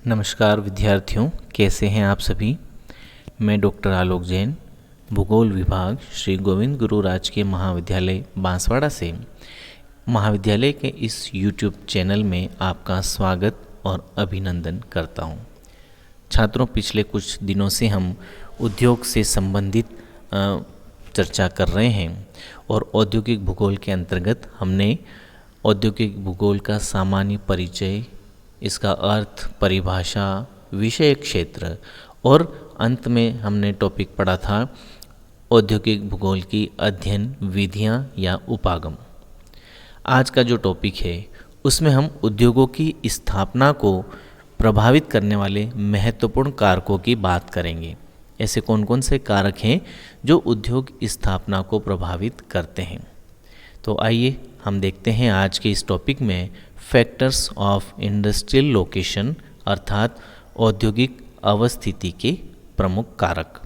नमस्कार विद्यार्थियों, कैसे हैं आप सभी। मैं डॉक्टर आलोक जैन, भूगोल विभाग श्री गोविंद गुरु राजकीय महाविद्यालय बांसवाड़ा से महाविद्यालय के इस YouTube चैनल में आपका स्वागत और अभिनंदन करता हूं। छात्रों, पिछले कुछ दिनों से हम उद्योग से संबंधित चर्चा कर रहे हैं और औद्योगिक भूगोल के अंतर्गत हमने औद्योगिक भूगोल का सामान्य परिचय, इसका अर्थ, परिभाषा, विषय क्षेत्र और अंत में हमने टॉपिक पढ़ा था औद्योगिक भूगोल की अध्ययन विधियां या उपागम। आज का जो टॉपिक है उसमें हम उद्योगों की स्थापना को प्रभावित करने वाले महत्वपूर्ण कारकों की बात करेंगे। ऐसे कौन कौन से कारक हैं जो उद्योग स्थापना को प्रभावित करते हैं। तो आइए हम देखते हैं आज के इस टॉपिक में फैक्टर्स ऑफ इंडस्ट्रियल लोकेशन अर्थात औद्योगिक अवस्थिति के प्रमुख कारक।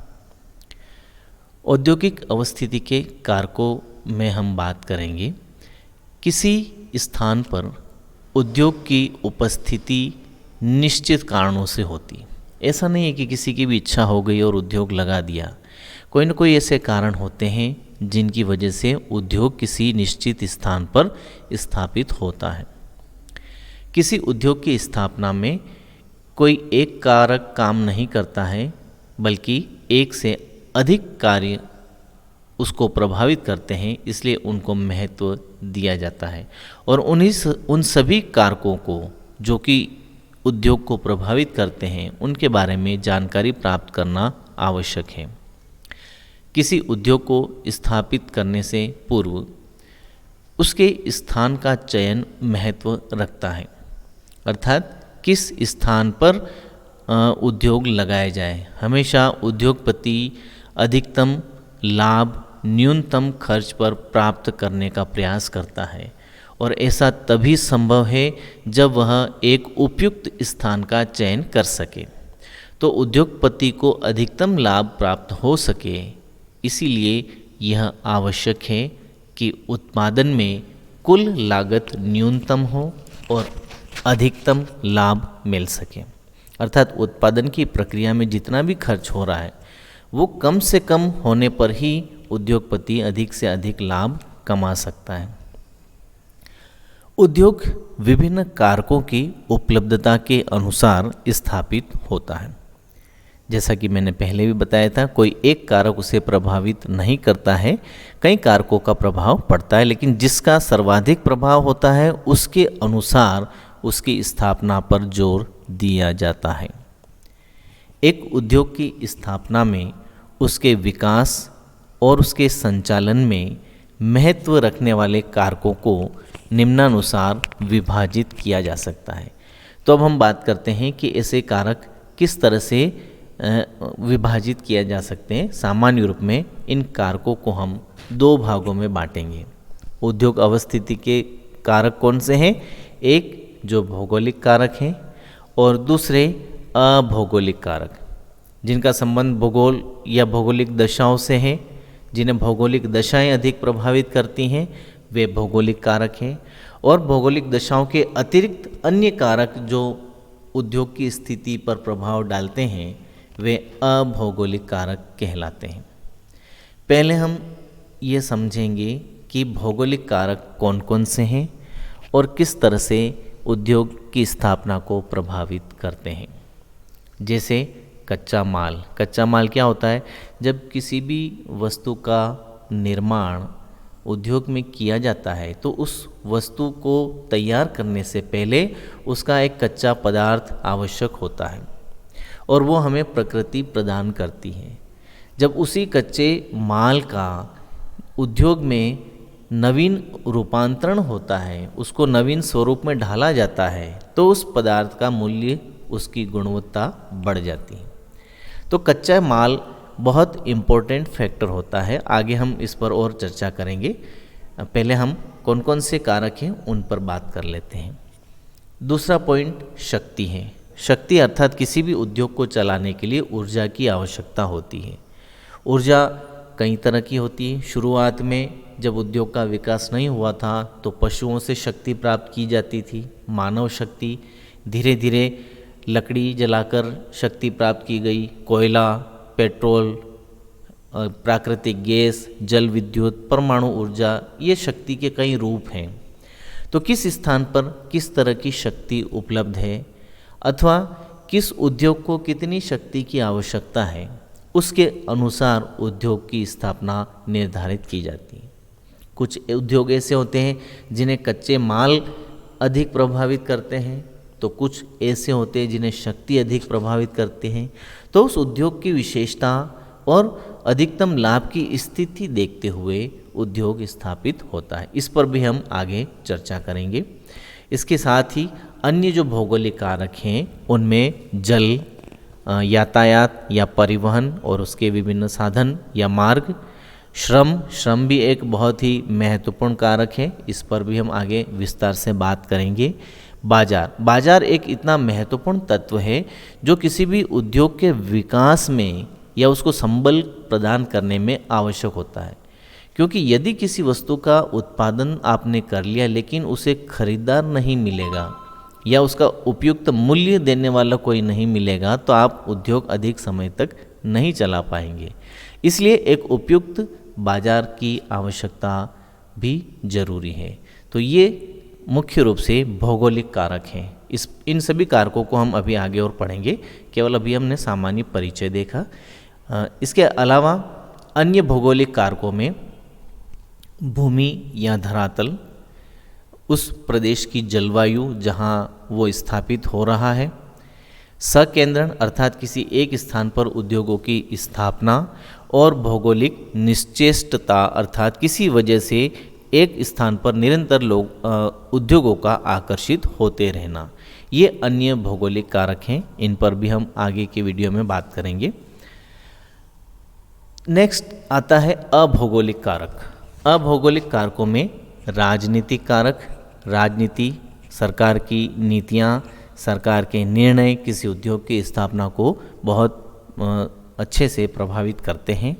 औद्योगिक अवस्थिति के कारकों में हम बात करेंगे। किसी स्थान पर उद्योग की उपस्थिति निश्चित कारणों से होती। ऐसा नहीं है कि किसी की भी इच्छा हो गई और उद्योग लगा दिया। कोई न कोई ऐसे कारण होते हैं जिनकी वजह से उद्योग किसी निश्चित स्थान पर स्थापित होता है। किसी उद्योग की स्थापना में कोई एक कारक काम नहीं करता है, बल्कि एक से अधिक कार्य उसको प्रभावित करते हैं, इसलिए उनको महत्व दिया जाता है। और उन सभी कारकों को जो कि उद्योग को प्रभावित करते हैं उनके बारे में जानकारी प्राप्त करना आवश्यक है। किसी उद्योग को स्थापित करने से पूर्व उसके स्थान का चयन महत्व रखता है, अर्थात किस स्थान पर उद्योग लगाए जाए। हमेशा उद्योगपति अधिकतम लाभ न्यूनतम खर्च पर प्राप्त करने का प्रयास करता है और ऐसा तभी संभव है जब वह एक उपयुक्त स्थान का चयन कर सके। तो उद्योगपति को अधिकतम लाभ प्राप्त हो सके, इसीलिए यह आवश्यक है कि उत्पादन में कुल लागत न्यूनतम हो और अधिकतम लाभ मिल सके। अर्थात उत्पादन की प्रक्रिया में जितना भी खर्च हो रहा है वो कम से कम होने पर ही उद्योगपति अधिक से अधिक लाभ कमा सकता है। उद्योग विभिन्न कारकों की उपलब्धता के अनुसार स्थापित होता है। जैसा कि मैंने पहले भी बताया था, कोई एक कारक उसे प्रभावित नहीं करता है, कई कारकों का प्रभाव पड़ता है, लेकिन जिसका सर्वाधिक प्रभाव होता है उसके अनुसार उसकी स्थापना पर जोर दिया जाता है। एक उद्योग की स्थापना में उसके विकास और उसके संचालन में महत्व रखने वाले कारकों को निम्नानुसार विभाजित किया जा सकता है। तो अब हम बात करते हैं कि ऐसे कारक किस तरह से विभाजित किया जा सकते हैं। सामान्य रूप में इन कारकों को हम दो भागों में बांटेंगे। उद्योग अवस्थिति के कारक कौन से हैं? एक जो भौगोलिक कारक हैं और दूसरे अभौगोलिक कारक, जिनका संबंध भूगोल या भौगोलिक दशाओं से है। जिन्हें भौगोलिक दशाएं अधिक प्रभावित करती हैं वे भौगोलिक कारक हैं, और भौगोलिक दशाओं के अतिरिक्त अन्य कारक जो उद्योग की स्थिति पर प्रभाव डालते हैं वे अभौगोलिक कारक कहलाते हैं। पहले हम ये समझेंगे कि भौगोलिक कारक कौन कौन से हैं और किस तरह से उद्योग की स्थापना को प्रभावित करते हैं। जैसे कच्चा माल। कच्चा माल क्या होता है? जब किसी भी वस्तु का निर्माण उद्योग में किया जाता है तो उस वस्तु को तैयार करने से पहले उसका एक कच्चा पदार्थ आवश्यक होता है और वो हमें प्रकृति प्रदान करती है। जब उसी कच्चे माल का उद्योग में नवीन रूपांतरण होता है, उसको नवीन स्वरूप में ढाला जाता है, तो उस पदार्थ का मूल्य, उसकी गुणवत्ता बढ़ जाती है। तो कच्चा माल बहुत इम्पोर्टेंट फैक्टर होता है। आगे हम इस पर और चर्चा करेंगे। पहले हम कौन कौन से कारक हैं उन पर बात कर लेते हैं। दूसरा पॉइंट शक्ति है। शक्ति अर्थात किसी भी उद्योग को चलाने के लिए ऊर्जा की आवश्यकता होती है। ऊर्जा कई तरह की होती है। शुरुआत में जब उद्योग का विकास नहीं हुआ था तो पशुओं से शक्ति प्राप्त की जाती थी, मानव शक्ति। धीरे धीरे लकड़ी जलाकर शक्ति प्राप्त की गई, कोयला, पेट्रोल, प्राकृतिक गैस, जल विद्युत, परमाणु ऊर्जा, ये शक्ति के कई रूप हैं। तो किस स्थान पर किस तरह की शक्ति उपलब्ध है अथवा किस उद्योग को कितनी शक्ति की आवश्यकता है, उसके अनुसार उद्योग की स्थापना निर्धारित की जाती है। कुछ उद्योग ऐसे होते हैं जिन्हें कच्चे माल अधिक प्रभावित करते हैं, तो कुछ ऐसे होते हैं जिन्हें शक्ति अधिक प्रभावित करते हैं। तो उस उद्योग की विशेषता और अधिकतम लाभ की स्थिति देखते हुए उद्योग स्थापित होता है। इस पर भी हम आगे चर्चा करेंगे। इसके साथ ही अन्य जो भौगोलिक कारक हैं उनमें जल, यातायात या परिवहन और उसके विभिन्न साधन या मार्ग, श्रम भी एक बहुत ही महत्वपूर्ण कारक है, इस पर भी हम आगे विस्तार से बात करेंगे। बाजार एक इतना महत्वपूर्ण तत्व है जो किसी भी उद्योग के विकास में या उसको संबल प्रदान करने में आवश्यक होता है, क्योंकि यदि किसी वस्तु का उत्पादन आपने कर लिया लेकिन उसे खरीदार नहीं मिलेगा या उसका उपयुक्त मूल्य देने वाला कोई नहीं मिलेगा तो आप उद्योग अधिक समय तक नहीं चला पाएंगे। इसलिए एक उपयुक्त बाजार की आवश्यकता भी जरूरी है। तो ये मुख्य रूप से भौगोलिक कारक हैं। इन सभी कारकों को हम अभी आगे और पढ़ेंगे, केवल अभी हमने सामान्य परिचय देखा। इसके अलावा अन्य भौगोलिक कारकों में भूमि या धरातल, उस प्रदेश की जलवायु जहाँ वो स्थापित हो रहा है, सकेंद्रण अर्थात किसी एक स्थान पर उद्योगों की स्थापना, और भौगोलिक निश्चेष्टता अर्थात किसी वजह से एक स्थान पर निरंतर लोग उद्योगों का आकर्षित होते रहना, ये अन्य भौगोलिक कारक हैं। इन पर भी हम आगे के वीडियो में बात करेंगे। नेक्स्ट आता है अभौगोलिक कारक। अभौगोलिक कारकों में राजनीतिक कारक, राजनीति, सरकार की नीतियाँ, सरकार के निर्णय किसी उद्योग की स्थापना को बहुत अच्छे से प्रभावित करते हैं।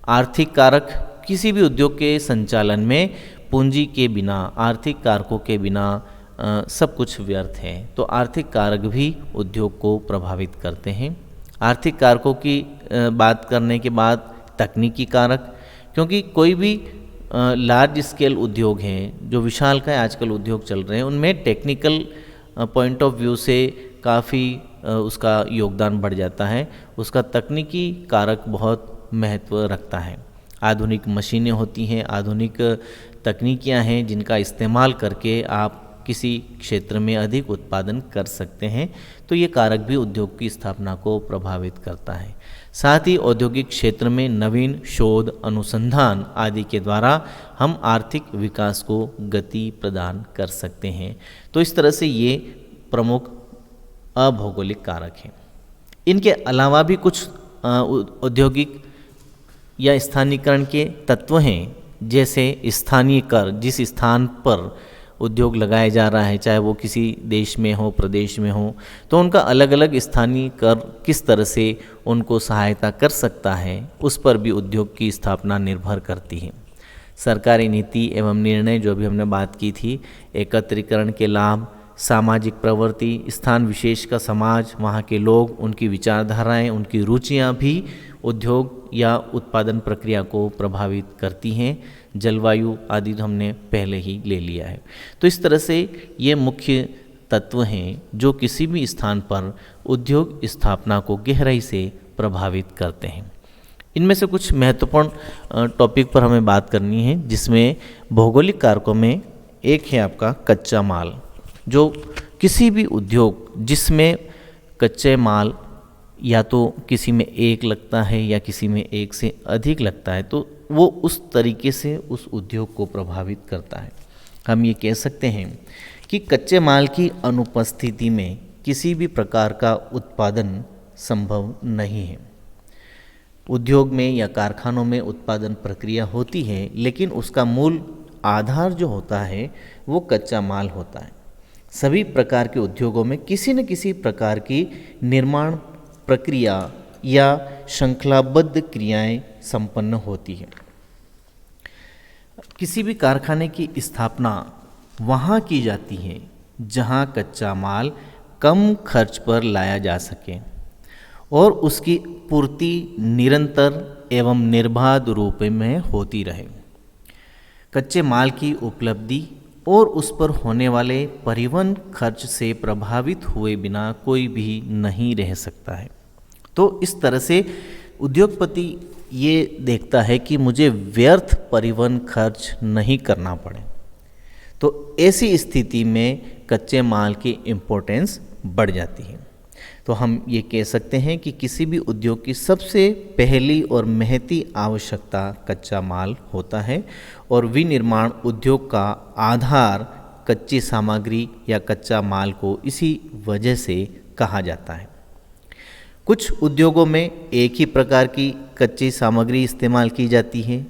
आर्थिक कारक, किसी भी उद्योग के संचालन में पूंजी के बिना, आर्थिक कारकों के बिना सब कुछ व्यर्थ है, तो आर्थिक कारक भी उद्योग को प्रभावित करते हैं। आर्थिक कारकों की बात करने के बाद तकनीकी कारक, क्योंकि कोई भी लार्ज स्केल उद्योग हैं, जो विशालकाय आजकल उद्योग चल रहे हैं, उनमें टेक्निकल पॉइंट ऑफ व्यू से काफ़ी उसका योगदान बढ़ जाता है, उसका तकनीकी कारक बहुत महत्व रखता है। आधुनिक मशीनें होती हैं, आधुनिक तकनीकियां हैं जिनका इस्तेमाल करके आप किसी क्षेत्र में अधिक उत्पादन कर सकते हैं, तो ये कारक भी उद्योग की स्थापना को प्रभावित करता है। साथ ही औद्योगिक क्षेत्र में नवीन शोध, अनुसंधान आदि के द्वारा हम आर्थिक विकास को गति प्रदान कर सकते हैं। तो इस तरह से ये प्रमुख अभौगोलिक कारक हैं। इनके अलावा भी कुछ औद्योगिक या स्थानीयकरण के तत्व हैं, जैसे स्थानीय कर, जिस स्थान पर उद्योग लगाया जा रहा है, चाहे वो किसी देश में हो, प्रदेश में हो, तो उनका अलग अलग स्थानीय कर किस तरह से उनको सहायता कर सकता है, उस पर भी उद्योग की स्थापना निर्भर करती है। सरकारी नीति एवं निर्णय, जो भी हमने बात की थी, एकत्रीकरण के लाभ, सामाजिक प्रवृत्ति, स्थान विशेष का समाज, वहाँ के लोग, उनकी विचारधाराएं, उनकी रुचियाँ भी उद्योग या उत्पादन प्रक्रिया को प्रभावित करती हैं। जलवायु आदि तो हमने पहले ही ले लिया है। तो इस तरह से ये मुख्य तत्व हैं जो किसी भी स्थान पर उद्योग स्थापना को गहराई से प्रभावित करते हैं। इनमें से कुछ महत्वपूर्ण टॉपिक पर हमें बात करनी है, जिसमें भौगोलिक कारकों में एक है आपका कच्चा माल। जो किसी भी उद्योग जिसमें कच्चे माल या तो किसी में एक लगता है या किसी में एक से अधिक लगता है, तो वो उस तरीके से उस उद्योग को प्रभावित करता है। हम ये कह सकते हैं कि कच्चे माल की अनुपस्थिति में किसी भी प्रकार का उत्पादन संभव नहीं है। उद्योग में या कारखानों में उत्पादन प्रक्रिया होती है, लेकिन उसका मूल आधार जो होता है वो कच्चा माल होता है। सभी प्रकार के उद्योगों में किसी न किसी प्रकार की निर्माण प्रक्रिया या श्रृंखलाबद्ध क्रियाएं संपन्न होती है। किसी भी कारखाने की स्थापना वहाँ की जाती है जहाँ कच्चा माल कम खर्च पर लाया जा सके और उसकी पूर्ति निरंतर एवं निर्बाध रूप में होती रहे। कच्चे माल की उपलब्धि और उस पर होने वाले परिवहन खर्च से प्रभावित हुए बिना कोई भी नहीं रह सकता है। तो इस तरह से उद्योगपति ये देखता है कि मुझे व्यर्थ परिवहन खर्च नहीं करना पड़े। तो ऐसी स्थिति में कच्चे माल की इम्पोर्टेंस बढ़ जाती है। तो हम ये कह सकते हैं कि किसी भी उद्योग की सबसे पहली और महती आवश्यकता कच्चा माल होता है और विनिर्माण उद्योग का आधार कच्ची सामग्री या कच्चा माल को इसी वजह से कहा जाता है। कुछ उद्योगों में एक ही प्रकार की कच्ची सामग्री इस्तेमाल की जाती है।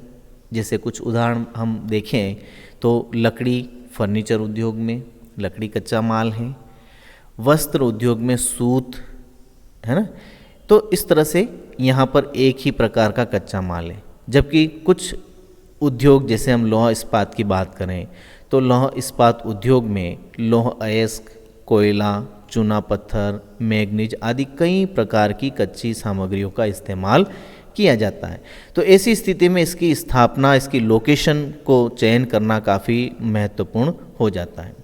जैसे कुछ उदाहरण हम देखें तो लकड़ी, फर्नीचर उद्योग में लकड़ी कच्चा माल है, वस्त्र उद्योग में सूत है ना। तो इस तरह से यहाँ पर एक ही प्रकार का कच्चा माल है। जबकि कुछ उद्योग, जैसे हम लौह इस्पात की बात करें तो लौह इस्पात उद्योग में लौह अयस्क, कोयला, चूना पत्थर, मैग्नीज आदि कई प्रकार की कच्ची सामग्रियों का इस्तेमाल किया जाता है। तो ऐसी स्थिति में इसकी स्थापना, इसकी लोकेशन को चयन करना काफ़ी महत्वपूर्ण हो जाता है।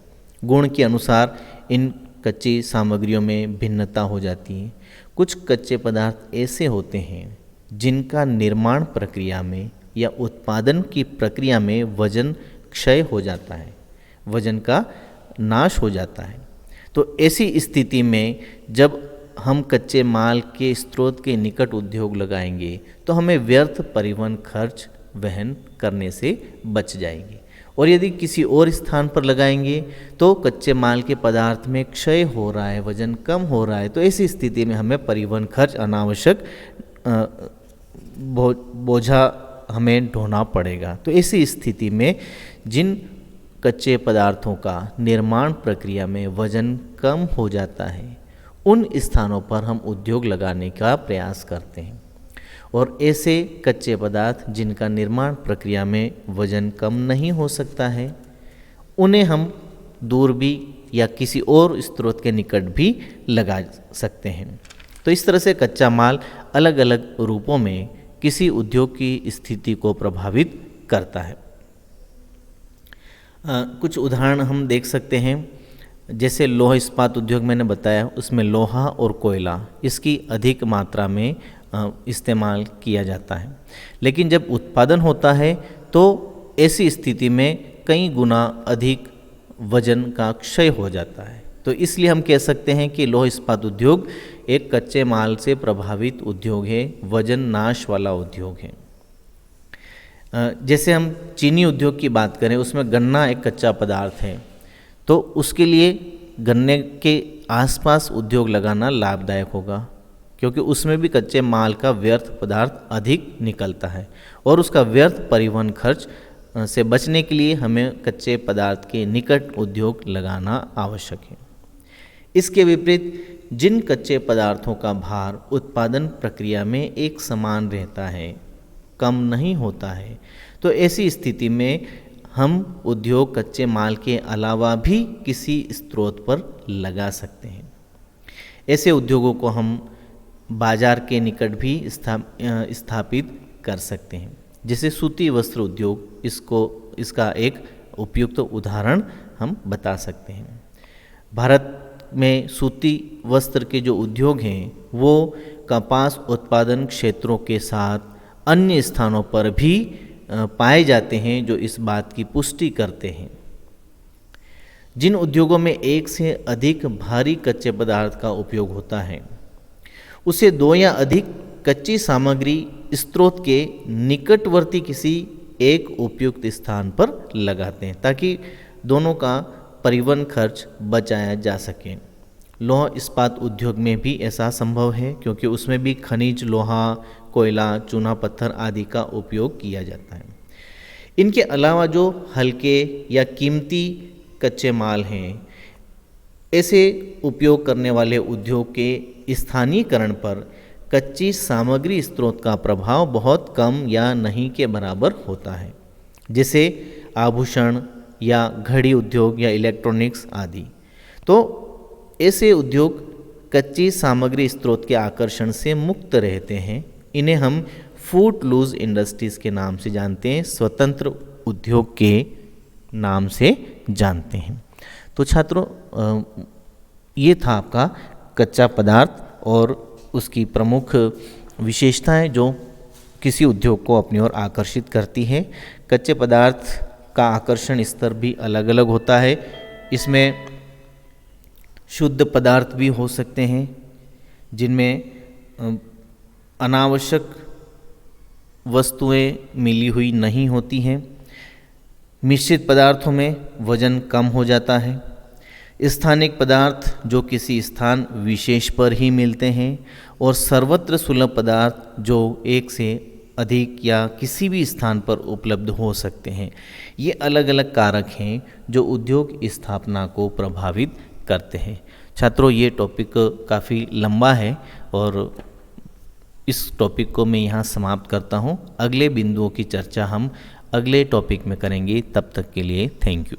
गुण के अनुसार इन कच्ची सामग्रियों में भिन्नता हो जाती है। कुछ कच्चे पदार्थ ऐसे होते हैं जिनका निर्माण प्रक्रिया में या उत्पादन की प्रक्रिया में वजन क्षय हो जाता है, वजन का नाश हो जाता है। तो ऐसी स्थिति में जब हम कच्चे माल के स्रोत के निकट उद्योग लगाएंगे तो हमें व्यर्थ परिवहन खर्च वहन करने से बच जाएंगे। और यदि किसी और स्थान पर लगाएंगे तो कच्चे माल के पदार्थ में क्षय हो रहा है, वजन कम हो रहा है, तो ऐसी स्थिति में हमें परिवहन खर्च, अनावश्यक बोझा हमें ढोना पड़ेगा। तो ऐसी स्थिति में जिन कच्चे पदार्थों का निर्माण प्रक्रिया में वजन कम हो जाता है उन स्थानों पर हम उद्योग लगाने का प्रयास करते हैं। और ऐसे कच्चे पदार्थ जिनका निर्माण प्रक्रिया में वजन कम नहीं हो सकता है उन्हें हम दूर भी या किसी और स्रोत के निकट भी लगा सकते हैं। तो इस तरह से कच्चा माल अलग अलग रूपों में किसी उद्योग की स्थिति को प्रभावित करता है। कुछ उदाहरण हम देख सकते हैं। जैसे लोह इस्पात उद्योग मैंने बताया, उसमें लोहा और कोयला इसकी अधिक मात्रा में इस्तेमाल किया जाता है। लेकिन जब उत्पादन होता है तो ऐसी स्थिति में कई गुना अधिक वजन का क्षय हो जाता है। तो इसलिए हम कह सकते हैं कि लोह इस्पात उद्योग एक कच्चे माल से प्रभावित उद्योग है, वजन नाश वाला उद्योग है। जैसे हम चीनी उद्योग की बात करें, उसमें गन्ना एक कच्चा पदार्थ है, तो उसके लिए गन्ने के आसपास उद्योग लगाना लाभदायक होगा, क्योंकि उसमें भी कच्चे माल का व्यर्थ पदार्थ अधिक निकलता है और उसका व्यर्थ परिवहन खर्च से बचने के लिए हमें कच्चे पदार्थ के निकट उद्योग लगाना आवश्यक है। इसके विपरीत जिन कच्चे पदार्थों का भार उत्पादन प्रक्रिया में एक समान रहता है, कम नहीं होता है, तो ऐसी स्थिति में हम उद्योग कच्चे माल के अलावा भी किसी स्रोत पर लगा सकते हैं। ऐसे उद्योगों को हम बाजार के निकट भी स्थापित कर सकते हैं। जैसे सूती वस्त्र उद्योग, इसका एक उपयुक्त उदाहरण हम बता सकते हैं। भारत में सूती वस्त्र के जो उद्योग हैं वो कपास उत्पादन क्षेत्रों के साथ अन्य स्थानों पर भी पाए जाते हैं, जो इस बात की पुष्टि करते हैं। जिन उद्योगों में एक से अधिक भारी कच्चे पदार्थ का उपयोग होता है उसे दो या अधिक कच्ची सामग्री स्रोत के निकटवर्ती किसी एक उपयुक्त स्थान पर लगाते हैं ताकि दोनों का परिवहन खर्च बचाया जा सके। लोहा इस्पात उद्योग में भी ऐसा संभव है, क्योंकि उसमें भी खनिज लोहा, कोयला, चूना पत्थर आदि का उपयोग किया जाता है। इनके अलावा जो हल्के या कीमती कच्चे माल हैं, ऐसे उपयोग करने वाले उद्योग के स्थानीयकरण पर कच्ची सामग्री स्रोत का प्रभाव बहुत कम या नहीं के बराबर होता है। जैसे आभूषण या घड़ी उद्योग या इलेक्ट्रॉनिक्स आदि। तो ऐसे उद्योग कच्ची सामग्री स्रोत के आकर्षण से मुक्त रहते हैं। इन्हें हम फूट लूज इंडस्ट्रीज़ के नाम से जानते हैं, स्वतंत्र उद्योग के नाम से जानते हैं। तो छात्रों, ये था आपका कच्चा पदार्थ और उसकी प्रमुख विशेषताएं जो किसी उद्योग को अपनी ओर आकर्षित करती है। कच्चे पदार्थ का आकर्षण स्तर भी अलग अलग होता है। इसमें शुद्ध पदार्थ भी हो सकते हैं जिनमें अनावश्यक वस्तुएं मिली हुई नहीं होती हैं। मिश्रित पदार्थों में वजन कम हो जाता है। स्थानिक पदार्थ जो किसी स्थान विशेष पर ही मिलते हैं, और सर्वत्र सुलभ पदार्थ जो एक से अधिक या किसी भी स्थान पर उपलब्ध हो सकते हैं। ये अलग अलग कारक हैं जो उद्योग स्थापना को प्रभावित करते हैं। छात्रों, ये टॉपिक काफ़ी लंबा है और इस टॉपिक को मैं यहाँ समाप्त करता हूँ। अगले बिंदुओं की चर्चा हम अगले टॉपिक में करेंगे। तब तक के लिए थैंक यू।